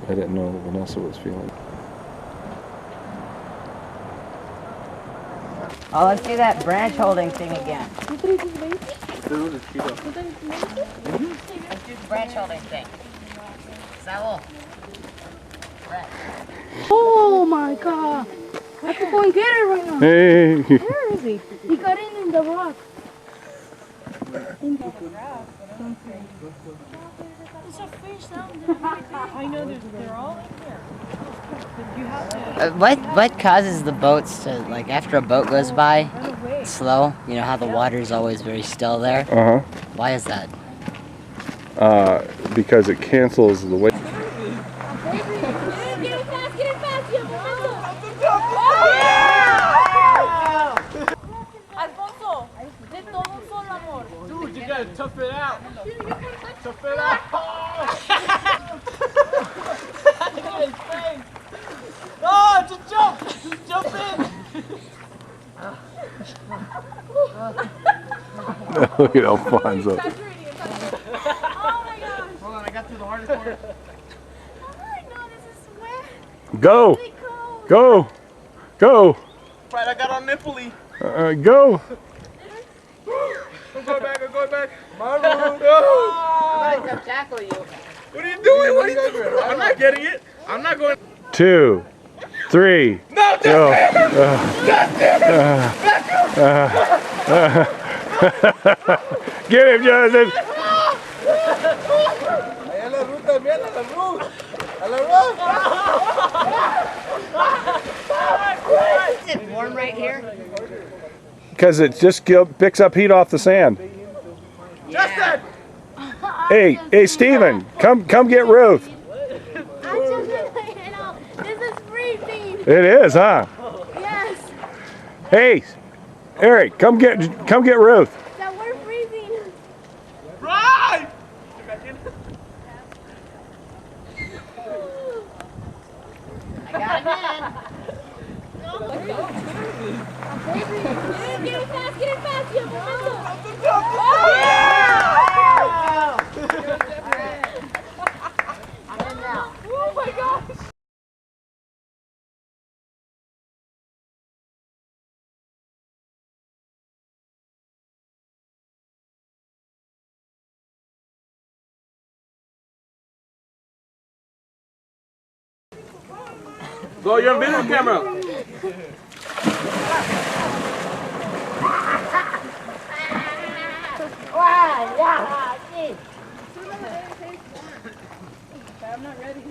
I didn't know that Vanessa was feeling. Oh, let's do that branch holding thing again. Let's do the branch holding thing. Saul. Oh my god! I have to go and get it right now. Hey! Where is he? He got in the rock. In the rock? There's a fish down there. I know they're all in there. You have to... What causes the boats to, like, after a boat goes by, slow? You know how the water is always very still there? Uh-huh. Why is that? Because it cancels the weight. Dude, you gotta tough it out. Tough it out. Look at his face. Oh, just jump. Just jump in. Look at Alfonso. Oh my gosh. Hold on, I got through the hardest part. Oh no, this is wet. Go! Go! Go! Right, I got on nipply. Go! I'm going back, I'm going back. My room. Somebody come tackle you. What are you doing? What are you doing? I'm not getting it. I'm not going. 2, 3. No, Go! Get him, Jonathan! Allá la ruta, mira la luz. A la luz. Is it warm right here? Because it just picks up heat off the sand. Justin! Hey, Steven, come get Ruth. This is freezing. It is, huh? Yes. Hey, Eric, come get Ruth. That we're freezing. Right! I got him Get it fast, you momento. I'm in now. Oh my gosh. Go, you're on video camera. I'm not ready.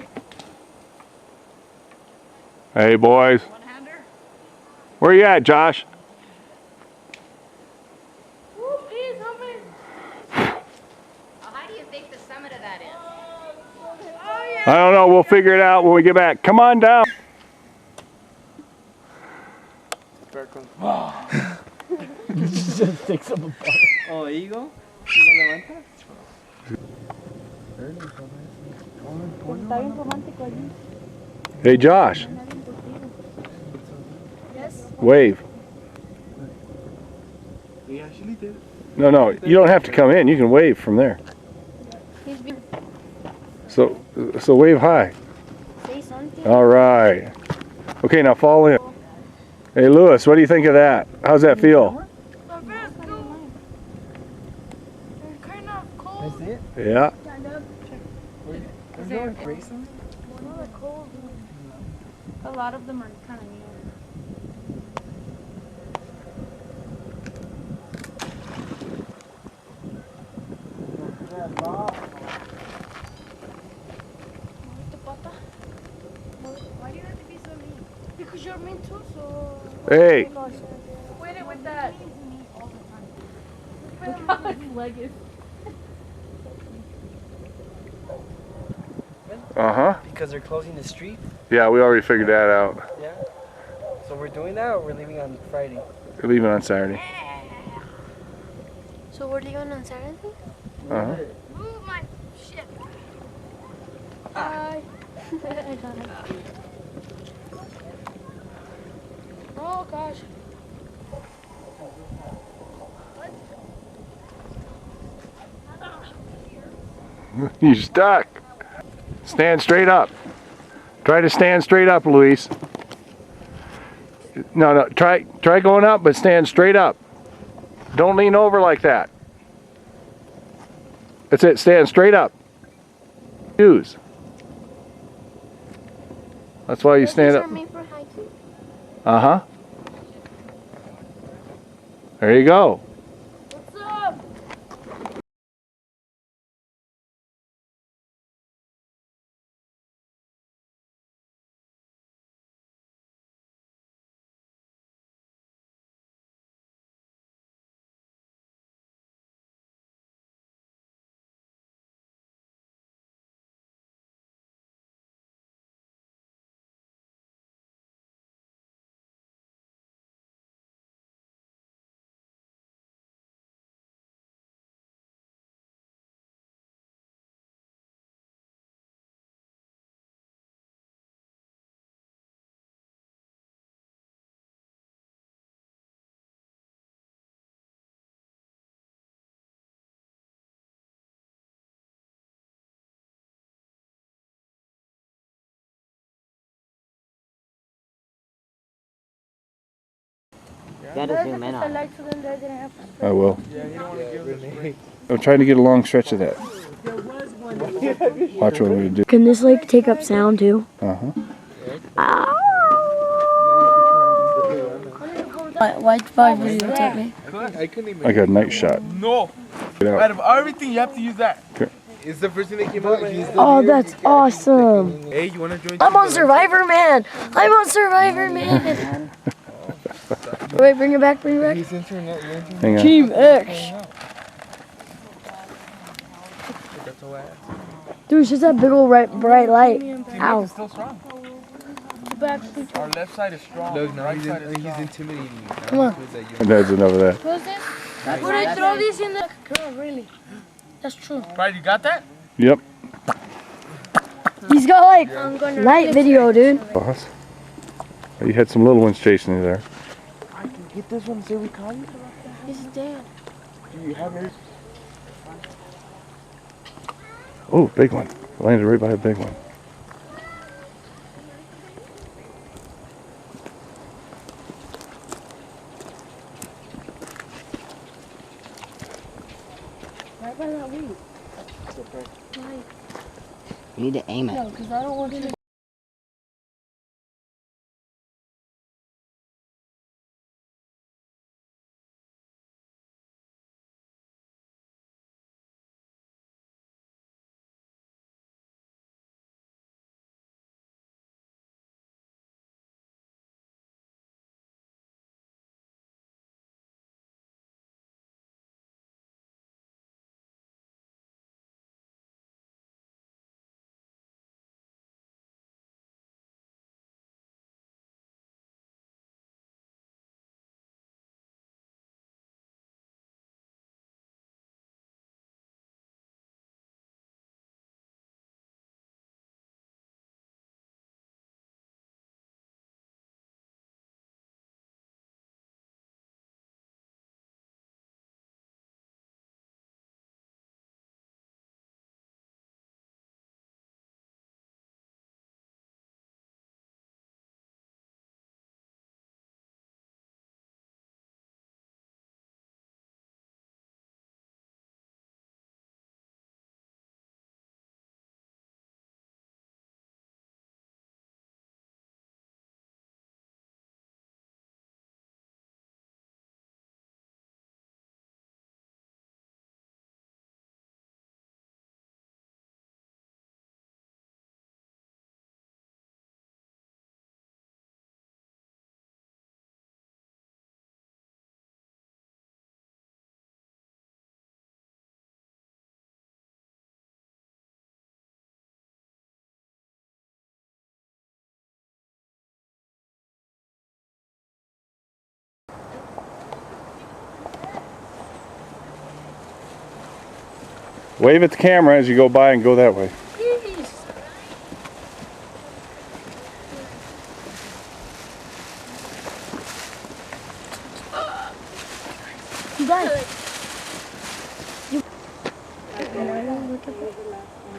Hey, boys. Where you at, Josh? Please help me. How do you think the summit of that is? I don't know. We'll figure it out when we get back. Come on down. Just takes them apart. Oh, ahí go. ¿Lo levanta? Está bien romántico allí. Hey, Josh. Yes. Wave. He actually did. No, you don't have to come in. You can wave from there. He's being... So wave high. Say something. All right. Okay, now fall in. Hey, Lewis, what do you think of that? How's that feel? They're kind of cold. That's it? Yeah. Kind of. Is there a Grayson? No, they're cold. A lot of them are kind of new. Why do you have to be so mean? Because you're mean too, so... Hey. Quit it with that. Look how his leg is. Uh-huh. Because they're closing the street? Yeah, we already figured that out. Yeah. So we're doing that or we're leaving on Friday? We're leaving on Saturday. So we're leaving on Saturday? Uh-huh. Move my shit. Hi. I got it. Oh gosh. You're stuck. Stand straight up. Try to stand straight up, Luis. No, try going up, but stand straight up. Don't lean over like that. That's it, stand straight up. Use. That's why you stand up. Uh-huh. There you go. What's up? You gotta zoom in on it. I will. I'm trying to get a long stretch of that. Watch what we do. Can this like take up sound too? Uh-huh. Why videotape me? I couldn't even. I got a night shot. No. Get out. Out of everything, you have to use that. Okay. It's the first thing that came out. He's Oh, that's awesome. Hey, you wanna join? I'm on Survivor Man. I'm on Survivor Man. Wait, bring it back, bring it back. He's internet. You're internet. Hang on. Team X. That's all I asked. Dude, it's just that big old bright light. Team Ow. X is still strong. Our left side is strong. Look, no, he's intimidating you. Come on. That's enough of that. Would I throw these in the girl, really? That's true. Pride, you got that? Yep. He's got like night video, dude. Boss. You had some little ones chasing you there. I can get this one. Say we call you. This is Dan. Do you have it? Oh, big one. Landed right by a big one. Right by that weed. You need to aim it. No, because I don't want you to. Wave at the camera as you go by and go that way. You guys.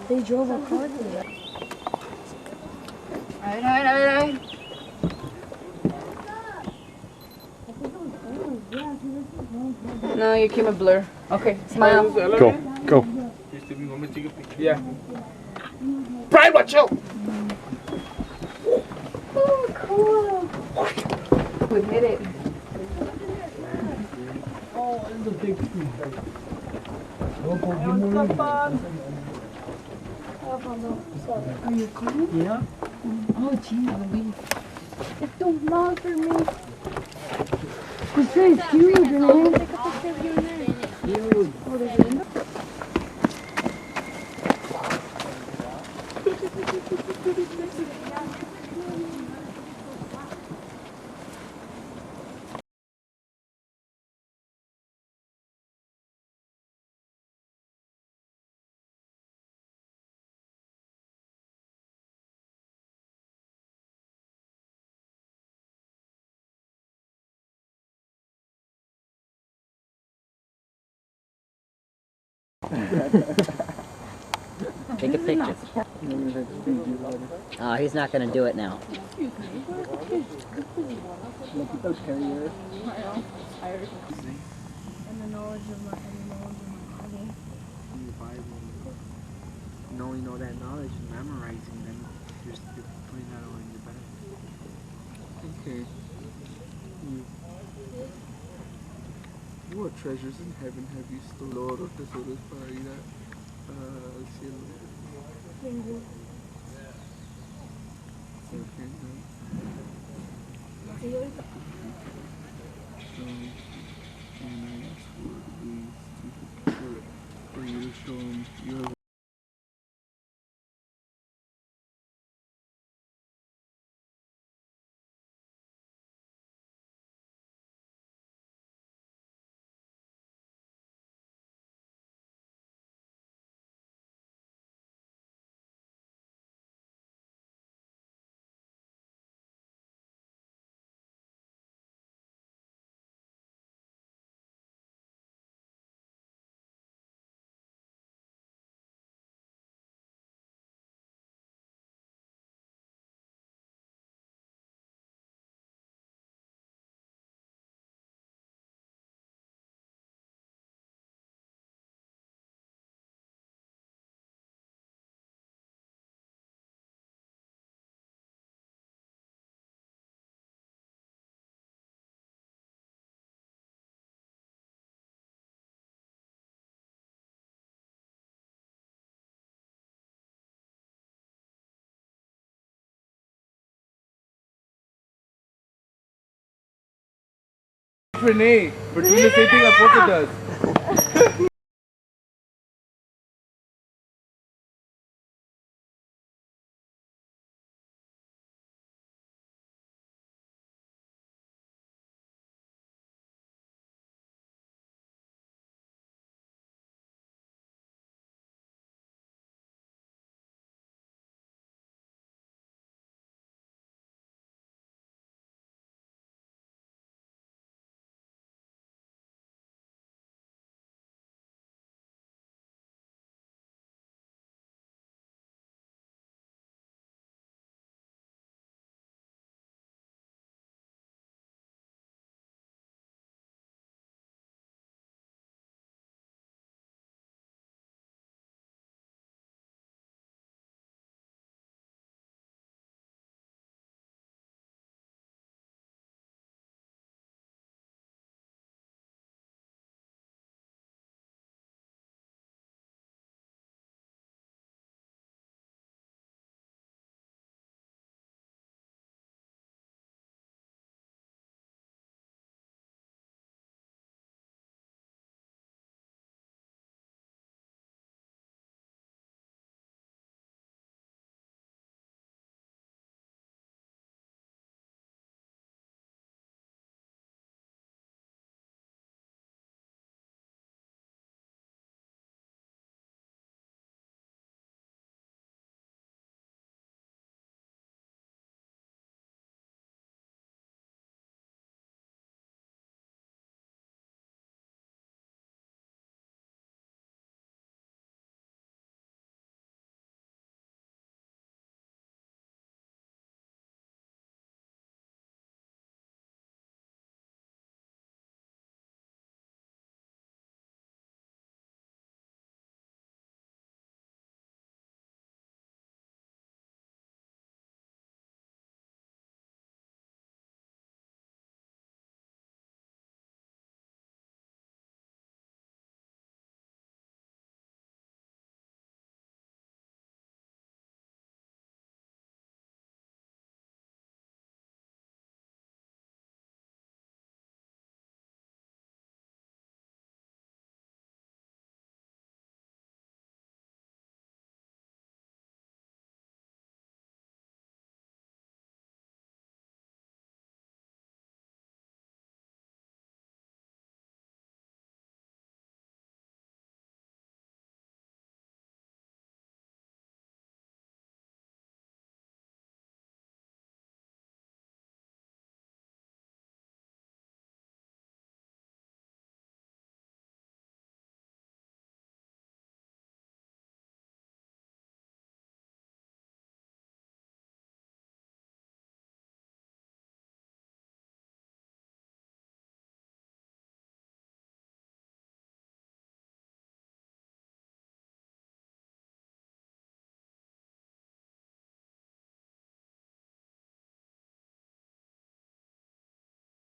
They drove a car through that. No, you came a blur. Okay, smile. Go. Go. Yeah. Brian, watch out! We hit it. It's too small for me. This is huge, man. Take a picture of you in there. Take a picture. Oh, he's not gonna do it now. Knowing all that knowledge and memorizing them, you're putting that all in your bag. Okay. What treasures in heaven have you stored? Oro, tesoros para ir al cielo. Okay, and I ask for you to show them your Renee, we're doing the same thing Apote does.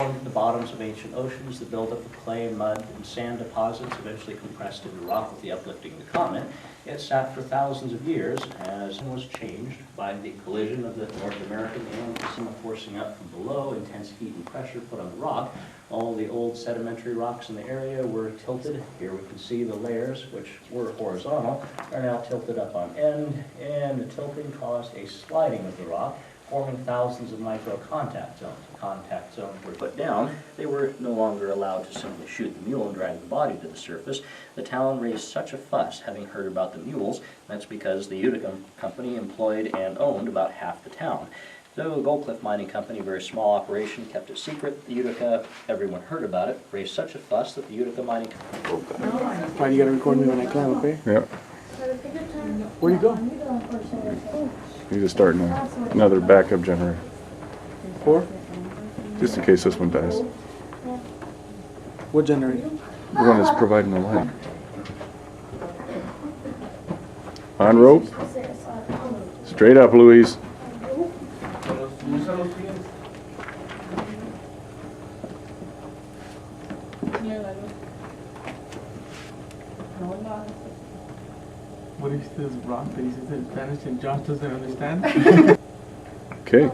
The bottoms of ancient oceans, the buildup of clay, mud, and sand deposits eventually compressed into rock with the uplifting of the continent. It sat for thousands of years as it was changed by the collision of the North American and Pacific forcing up from below, intense heat and pressure put on the rock. All the old sedimentary rocks in the area were tilted. Here we can see the layers, which were horizontal, are now tilted up on end, and the tilting caused a sliding of the rock, forming thousands of micro contact zones. Contact zones were put down. They were no longer allowed to simply shoot the mule and drag the body to the surface. The town raised such a fuss, having heard about the mules. That's because the Utica Company employed and owned about half the town. So the Gold Cliff Mining Company, a very small operation, kept it secret. The Utica, everyone heard about it, raised such a fuss that the Utica Mining Company... Alright, you gotta record me when I climb, okay? Yeah. Where you go? He's just starting another backup generator. 4? Just in case this one dies. What generator? The one that's providing the light. On rope. Straight up, Louise. What is this rock that he says in Spanish and Josh doesn't understand? Okay.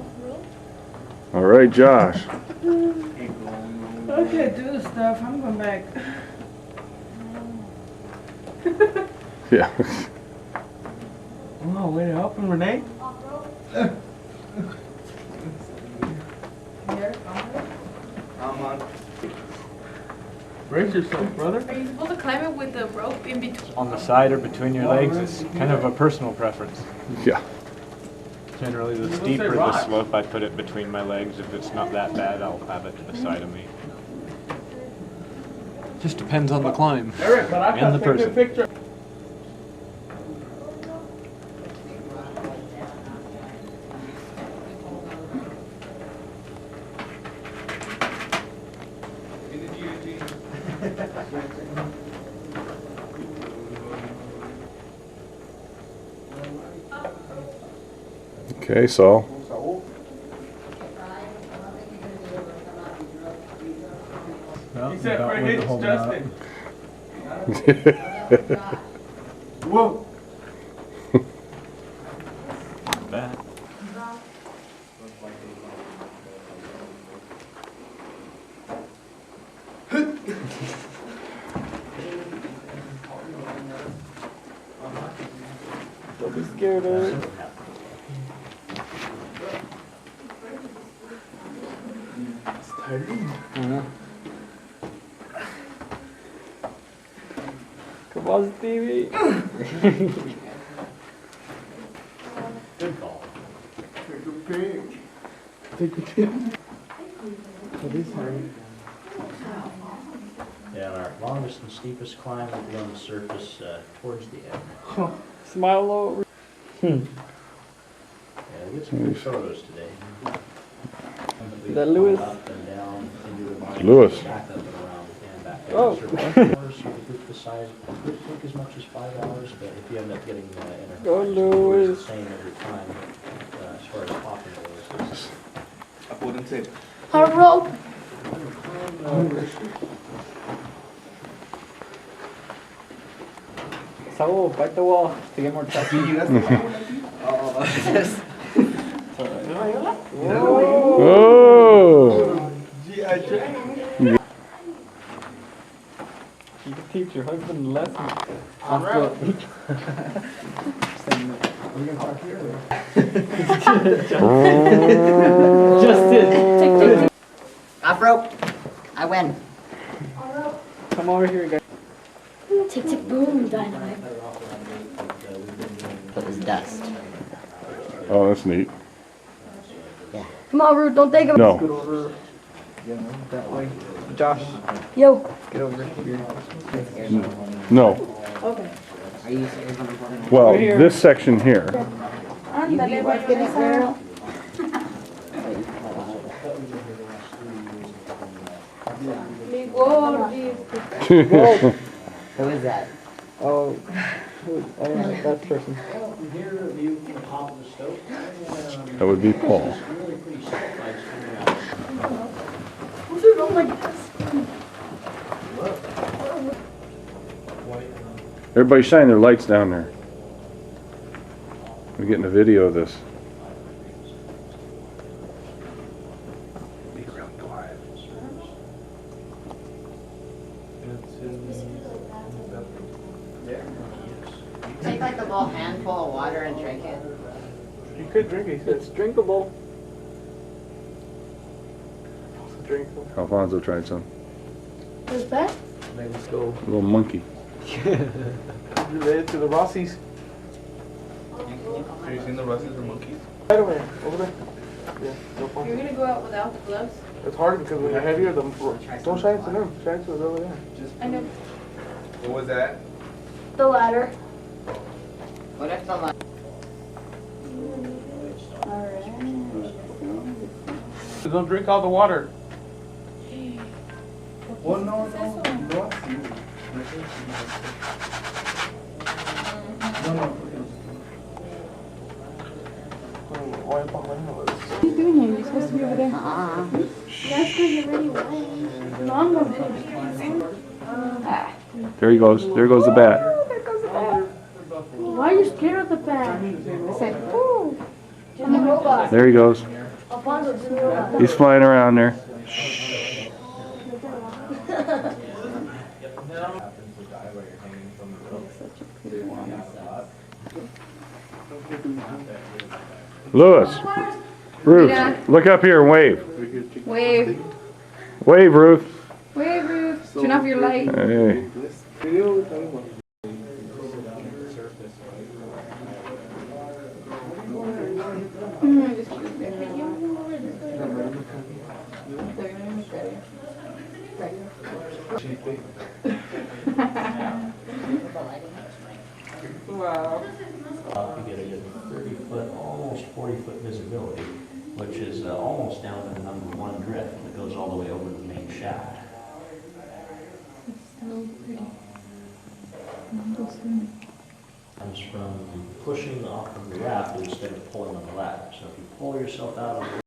All right, Josh. I can't do this stuff. I'm going back. Yeah. Oh, way to help him, Renee. I'm on. Brace yourself, brother. Are you supposed to climb it with the rope in between? On the side or between your legs is kind of a personal preference. Yeah. Generally, the steeper the slope, I put it between my legs. If it's not that bad, I'll have it to the side of me. Just depends on the climb and the person. Okay, Saul. Well, He said for about his holding out. Justin. Whoa. That. Don't be scared of it. It's tired. Come on, Stevie. Good call. Take a pic. Take a pic. It is hard. Yeah, our longest and steepest climb will be on the surface towards the end. Smile over. Yeah, we get some good photos today. Is that Lewis? Up and down into the mine, Lewis. back up and around and back down. Oh. So the group the size could take as much as 5 hours, but if you end up getting Go, Lewis. the same every time as far as popping goes. I wouldn't say. Hard rope. Saul, bite the wall to get more traction. Oh! You can teach your husband a lesson. Justin! Off rope. I win. Come over here, guys. Tick tick boom, dynamite. That was dust. Oh, that's neat. Come on, Ruth, don't take him. No. Get over. That way. Josh, Yo. get over here. No. Okay. Are you serious? Well, this section here. Ándale, voy a regresar. Mi gordis. Who is that? Oh, that person. Here, view from the top of the stope. And, That would be Paul. really pretty steep lights coming out. Everybody shine their lights down there. We're getting a video of this. Be real quiet. Take like a little handful of water and drink it. You could drink it. It's drinkable. Alfonso tried some. What's that? Let's go. A little monkey. Related to the Rossies. Have you seen the Russians or monkeys? Right over there. Over there. Yeah, no You're problem. gonna go out without the gloves? It's hard because when you're heavier, don't shine it to them. Shine it to it over there. I know. What was that? The ladder. What if the light? Don't drink all the water. Well, no. Why behind us? What are you doing here? You're supposed to be over there. That's because you're already wet. No, I'm going to. There he goes. There goes the bat. Why are you scared of the bat? I said, ooh. And the robot. There he goes. Alfonso's in the robot. He's flying around there. Lewis, Ruth, Yeah. look up here and wave. Wave. Wave, Ruth. Wave, Ruth. Turn off your light. Hey. Wow. You get a good 30-foot, almost 40-foot visibility, which is almost down to the number 1 drift, and it goes all the way over the main shaft. So pretty. Comes from pushing off of the raft instead of pulling on the ladder. So if you pull yourself out of the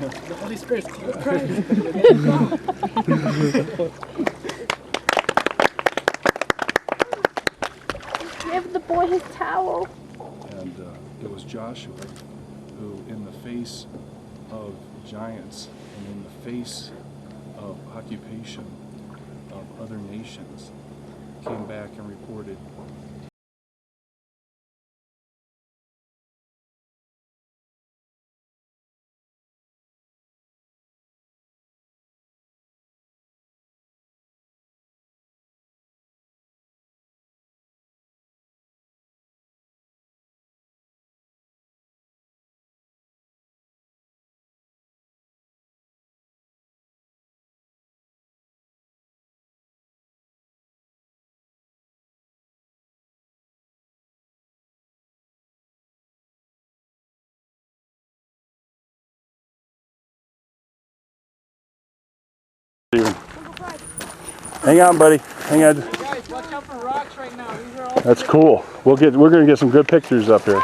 The Holy Spirit. Give the boy his towel. And it was Joshua, who in the face of giants and in the face of occupation of other nations came back and reported, hang on, buddy. Hang on. Guys, watch out for rocks right now. These are all That's cool. We're gonna get some good pictures up here.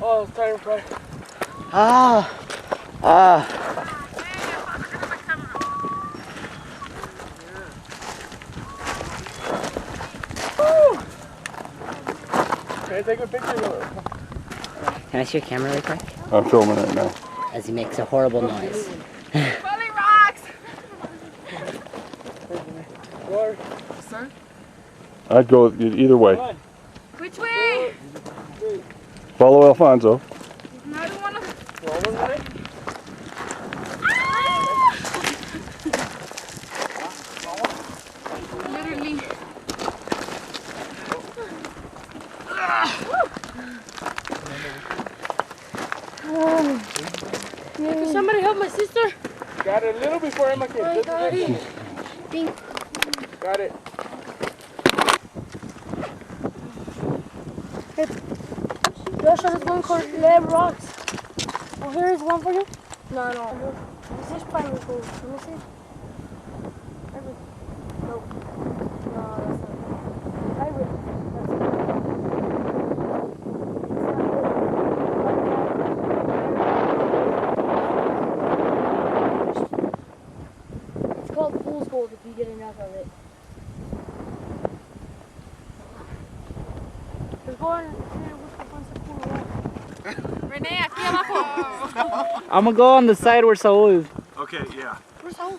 Oh, it's time to Okay, take a picture of it. Can I see your camera really quick? I'm filming it now. As he makes a horrible noise. Sir? I'd go either way. Which way? Follow Alfonso. I don't want to. Literally. Can somebody help my sister? Got it a little before Emma came. I got it. Got it. Josh, let's go and collect rocks. Oh, here is one for you. No. Is this primary school? Let me see. No, that's not. Private. It's called fool's gold if you get enough of it. Let's go and see what's the fun stuff. I'm gonna go on the side where Saul is. Okay, yeah. Where's Saul?